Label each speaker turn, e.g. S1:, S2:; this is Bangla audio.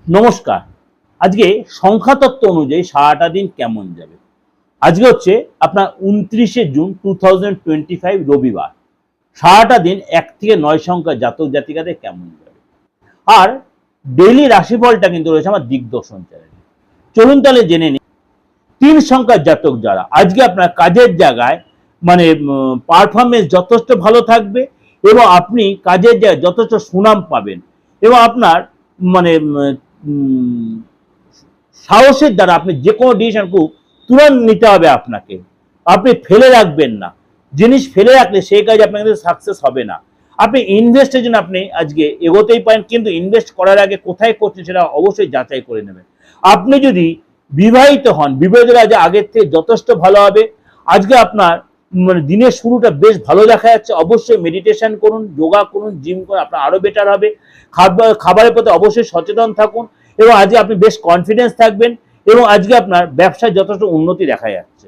S1: নমস্কার। আজকে সংখ্যাতত্ত্ব অনুযায়ী সারাটা দিন কেমন যাবে? আজকে হচ্ছে আপনার 29শে জুন 2025 রবিবার। সারাটা দিন 1 থেকে 9 সংখ্যার জাতক জাতিকাদের কেমন যাবে? আর ডেইলি রাশিফলটা কিন্তু রয়েছে আমার দিগদর্শন চ্যানেলে। চলুন তাহলে জেনে নিই 3 সংখ্যার জাতক যারা আজকে আপনার কাজের জায়গায় মানে পারফরমেন্স যথেষ্ট ভালো থাকবে এবং আপনি কাজের জায়গায় যথেষ্ট সুনাম পাবেন এবং আপনার মানে উম, সাহসের দ্বারা আপনি যে কোনো ডিসিশন খুব তুরন্ত নিতে হবে আপনাকে। আপনি ফেলে রাখবেন না। জিনিস ফেলে রাখলে সেই কাজ আপনার কাছে সাকসেস হবে না। আপনি ইনভেস্টের জন্য আপনি আজকে এগোতেই পারেন, কিন্তু ইনভেস্ট করার আগে কোথায় করছেন সেটা অবশ্যই যাচাই করে নেবেন। আপনি যদি বিবাহিত হন, বিবাহিত আজ আগের থেকে যথেষ্ট ভালো হবে। আজকে আপনার মানে দিনের শুরুটা বেশ ভালো দেখা যাচ্ছে। অবশ্যই মেডিটেশন করুন, যোগা করুন, জিম করুন, আপনার আরো বেটার হবে। খাবারের প্রতি অবশ্যই সচেতন থাকুন এবং আজকে আপনি বেশ কনফিডেন্স থাকবেন এবং আজকে আপনার ব্যবসায় যথেষ্ট উন্নতি দেখা যাচ্ছে।